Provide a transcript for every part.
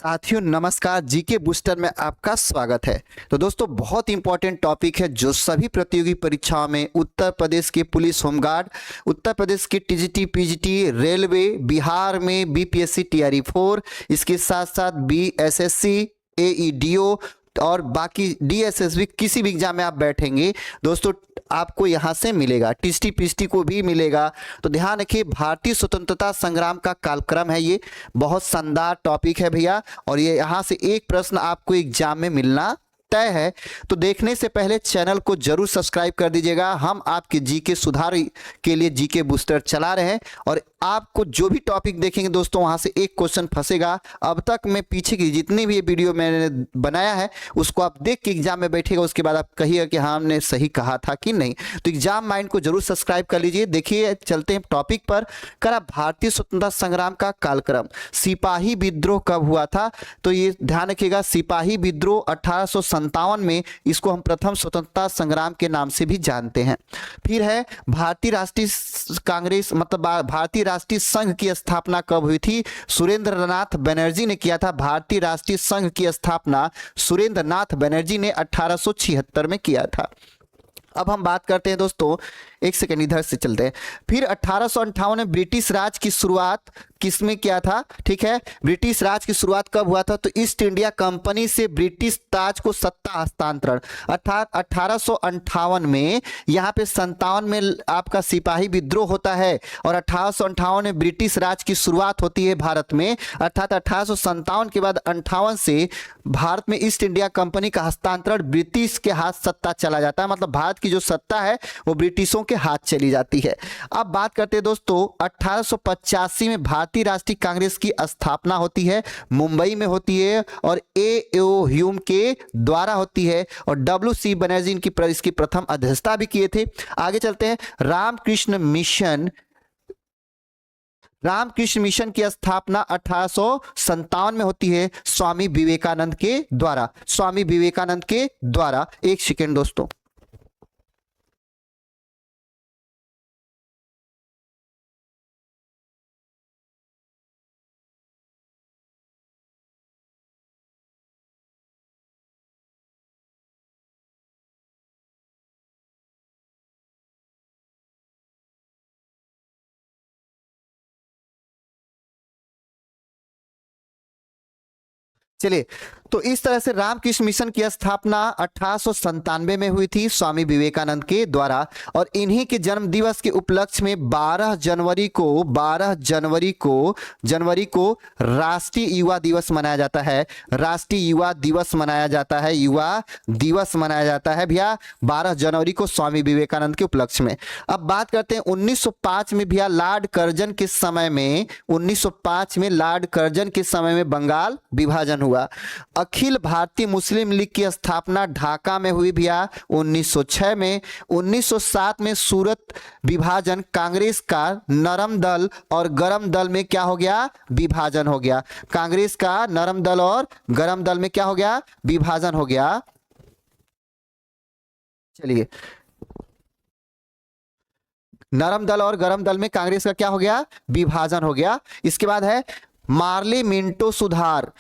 साथियों नमस्कार, GK booster में आपका स्वागत है। तो दोस्तों बहुत इंपॉर्टेंट टॉपिक है जो सभी प्रतियोगी परीक्षाओं में उत्तर प्रदेश के पुलिस होमगार्ड, उत्तर प्रदेश के टीजीटी पीजीटी, रेलवे, बिहार में बीपीएससी टीआरई 4, इसके साथ साथ बीएसएससी, एईडीओ और बाकी डीएसएसबी किसी भी एग्जाम में आप बैठेंगे दोस्तों आपको यहाँ से मिलेगा, टीजीटी पीजीटी को भी मिलेगा। तो ध्यान रखिए, भारतीय स्वतंत्रता संग्राम का कालक्रम है, ये बहुत शानदार टॉपिक है भैया, और ये यहाँ से एक प्रश्न आपको एग्जाम में मिलना तय है। तो देखने से पहले चैनल को जरूर सब्सक्राइब कर दीजिएगा। हम आपके जीके सुधार के लिए जीके बूस्टर चला रहे हैं और आपको जो भी टॉपिक देखेंगे दोस्तों वहां से एक क्वेश्चन फंसेगा। अब तक मैं पीछे की जितनी भी वीडियो मैंने बनाया है उसको आप देख के एग्जाम में बैठेगा, उसके बाद आप कहिएगा कि हाँ हमने सही कहा था कि नहीं। तो एग्जाम माइंड को जरूर सब्सक्राइब कर लीजिए। देखिए चलते हैं टॉपिक पर। करा भारतीय स्वतंत्रता संग्राम का कालक्रम, सिपाही विद्रोह कब हुआ था? तो ये ध्यान रखिएगा, सिपाही विद्रोह 1857 में, इसको हम प्रथम स्वतंत्रता संग्राम के नाम से भी जानते हैं। फिर है भारतीय राष्ट्रीय कांग्रेस मतलब भारतीय राष्ट्रीय संघ की स्थापना कब हुई थी? सुरेंद्र नाथ बनर्जी ने किया था। भारतीय राष्ट्रीय संघ की स्थापना सुरेंद्र नाथ बनर्जी ने 1876 में किया था। अब हम बात करते हैं दोस्तों, एक सेकंड इधर से चलते हैं। फिर 1858 में ब्रिटिश राज की शुरुआत किसमें किया था? ठीक है, ब्रिटिश राज की शुरुआत कब हुआ था? तो ईस्ट इंडिया कंपनी से ब्रिटिश ताज को सत्ता हस्तांतरण 1858 में। यहाँ पे 57 में आपका सिपाही विद्रोह होता है और 1858 में ब्रिटिश राज की शुरुआत होती है भारत में। अर्थात 1857 के बाद 58 से भारत में ईस्ट इंडिया कंपनी का हस्तांतरण, ब्रिटिश के हाथ सत्ता चला जाता है, मतलब भारत की जो सत्ता है वो ब्रिटिशों के हाथ चली जाती है। अब बात करते हैं दोस्तों, 1885 में भारतीय राष्ट्रीय कांग्रेस की स्थापना होती है, मुंबई में होती है और ए.ओ. ह्यूम के द्वारा होती है और डब्ल्यू.सी. बनर्जी इनकी इसकी प्रथम अध्यक्षता भी किए थे। आगे चलते हैं, रामकृष्ण मिशन की स्थापना 1857 में होती है स्वामी विवेकानंद के द्वारा। स्वामी विवेकानंद के द्वारा। एक सेकेंड दोस्तों, चलिए। तो इस तरह से रामकृष्ण मिशन की स्थापना 1897 में हुई थी स्वामी विवेकानंद के द्वारा और इन्हीं के जन्म दिवस के उपलक्ष्य में 12 जनवरी को राष्ट्रीय युवा दिवस मनाया जाता है। राष्ट्रीय युवा दिवस मनाया जाता है, युवा दिवस मनाया जाता है भैया 12 जनवरी को स्वामी विवेकानंद के उपलक्ष्य में। अब बात करते हैं 1905 में भैया लॉर्ड कर्जन के समय में, 1905 में लॉर्ड कर्जन के समय में बंगाल विभाजन हुआ। अखिल भारतीय मुस्लिम लीग की स्थापना ढाका में हुई भैया 1906 में। 1907 में सूरत विभाजन, कांग्रेस का नरम दल और गरम दल में क्या हो गया? विभाजन हो गया। कांग्रेस का नरम दल और गरम दल में क्या हो गया? विभाजन हो गया। चलिए, नरम दल और गरम दल में कांग्रेस का क्या हो गया? विभाजन हो गया। इसके बाद है मार्ले मिंटो सुधार,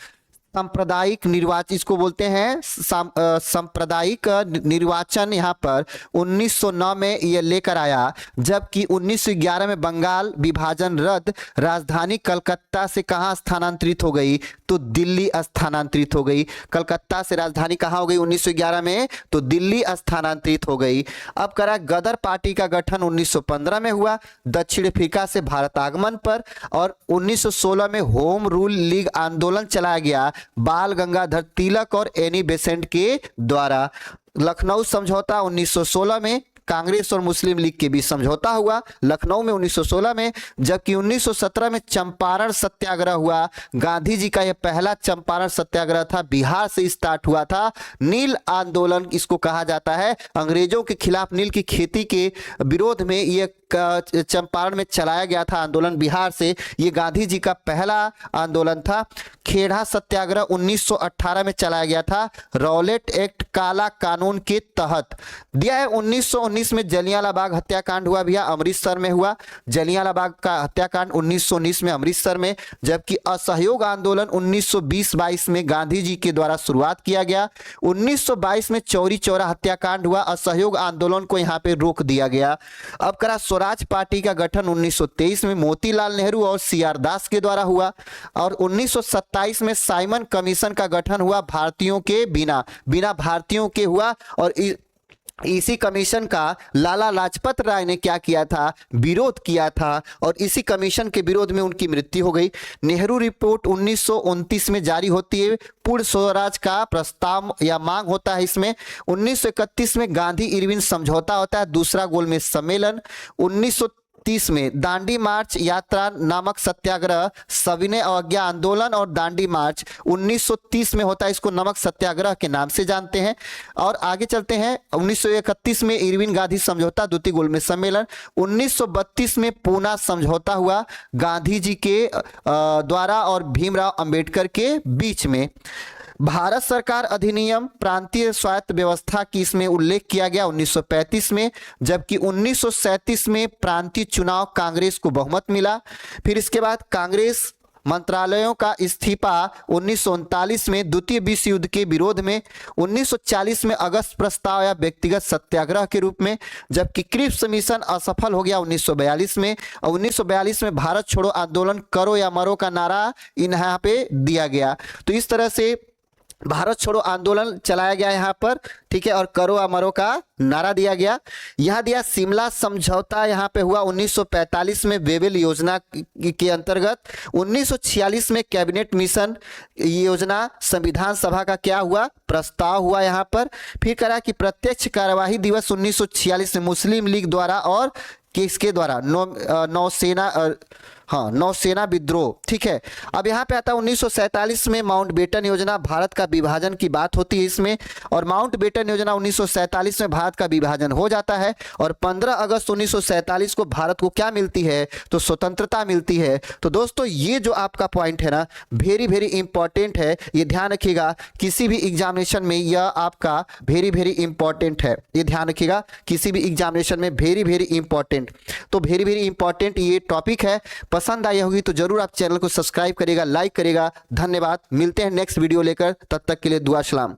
सांप्रदायिक निर्वाचन, इसको बोलते हैं सांप्रदायिक निर्वाचन। यहाँ पर 1909 में ये लेकर आया, जबकि 1911 में बंगाल विभाजन रद्द, राजधानी कलकत्ता से कहाँ स्थानांतरित हो गई? तो दिल्ली स्थानांतरित हो गई। कलकत्ता से राजधानी कहाँ हो गई 1911 में? तो दिल्ली स्थानांतरित हो गई। अब करा गदर पार्टी का गठन 1915 में हुआ दक्षिण अफ्रीका से भारत आगमन पर, और 1916 में होम रूल लीग आंदोलन चलाया गया बाल गंगाधर तिलक और एनी बेसेंट के द्वारा। लखनऊ समझौता 1916 में, कांग्रेस और मुस्लिम लीग के बीच समझौता हुआ लखनऊ में 1916 में, जबकि 1917 में चंपारण सत्याग्रह हुआ। गांधी जी का यह पहला चंपारण सत्याग्रह था, बिहार से स्टार्ट हुआ था। नील आंदोलन इसको कहा जाता है, अंग्रेजों के खिलाफ नील की खेती के विरोध में यह चंपारण में चलाया गया था आंदोलन बिहार से। ये गांधी जी का पहला आंदोलन था। खेड़ा सत्याग्रह 1918 में चलाया गया था रॉलेट एक्ट काला कानून के तहत। दिया है 1919 1919 में जलियांवाला बाग हत्याकांड हुआ भैया, अमृतसर में हुआ। जलियांवाला बाग का हत्याकांड 1919 में अमृतसर में। जबकि असहयोग आंदोलन 1920-22 में गांधी जी के द्वारा शुरुआत किया गया। 1922 में चौरी चौरा हत्याकांड हुआ, असहयोग आंदोलन को यहां पे रोक दिया गया। अब करा स्वराज पार्टी का गठन 1923 में मोतीलाल नेहरू और सीआर दास के द्वारा हुआ। और 1927 में साइमन कमीशन का गठन हुआ, भारतीयों के बिना भारतीयों के हुआ। और इसी कमीशन का लाला लाजपत राय ने क्या किया था, विरोध किया था, और इसी कमीशन के विरोध में उनकी मृत्यु हो गई। नेहरू रिपोर्ट 1929 में जारी होती है, पूर्ण स्वराज का प्रस्ताव या मांग होता है इसमें। 1931 में गांधी इरविन समझौता होता है, दूसरा गोलमेज सम्मेलन। 1930 में दांडी मार्च यात्रा नामक सत्याग्रह, सविनय अवज्ञा आंदोलन और दांडी मार्च 1930 में होता है, इसको नमक सत्याग्रह के नाम से जानते हैं। और आगे चलते हैं, 1931 में इरविन गांधी समझौता, द्वितीय गोलमेज सम्मेलन। 1932 में पूना समझौता हुआ, गांधी जी के द्वारा और भीमराव अंबेडकर के बीच में। भारत सरकार अधिनियम प्रांतीय स्वायत्त व्यवस्था की इसमें उल्लेख किया गया 1935 में। जबकि 1937 में प्रांतीय चुनाव कांग्रेस को बहुमत मिला। फिर इसके बाद कांग्रेस मंत्रालयों का इस्तीफा 1939 में द्वितीय विश्व युद्ध के विरोध में। 1940 में अगस्त प्रस्ताव या व्यक्तिगत सत्याग्रह के रूप में। जबकि क्रिप्स मिशन असफल हो गया 1942 में। और 1942 में भारत छोड़ो आंदोलन, करो या मरो का नारा यहाँ पे दिया गया। तो इस तरह से भारत छोड़ो आंदोलन चलाया गया यहाँ पर, ठीक है, और करो या मरो का नारा दिया गया। यहाँ दिया शिमला समझौता यहाँ पे हुआ 1945 में वेवेल योजना के अंतर्गत। 1946 में कैबिनेट मिशन योजना संविधान सभा का क्या हुआ, प्रस्ताव हुआ यहाँ पर। फिर करा कि प्रत्यक्ष कार्यवाही दिवस 1946 में मुस्लिम लीग द्वारा और किसके द्वारा, नौसेना विद्रोह, ठीक है। अब यहाँ पे आता है 1947 में माउंटबेटन योजना, भारत का विभाजन की बात होती है इसमें। और माउंटबेटन योजना 1947 में भारत का विभाजन हो जाता है। और 15 अगस्त 1947 को भारत को क्या मिलती है, तो स्वतंत्रता मिलती है। तो दोस्तों ये जो आपका पॉइंट है ना, वेरी वेरी इंपॉर्टेंट है, ये ध्यान रखिएगा। किसी भी एग्जामिनेशन में यह आपका वेरी वेरी इंपॉर्टेंट है, ये ध्यान रखिएगा। किसी भी एग्जामिनेशन में वेरी वेरी इंपॉर्टेंट, तो वेरी वेरी इंपॉर्टेंट ये टॉपिक है। पसंद आई होगी तो जरूर आप चैनल को सब्सक्राइब करिएगा, लाइक करिएगा। धन्यवाद, मिलते हैं नेक्स्ट वीडियो लेकर, तब तक के लिए दुआ सलाम।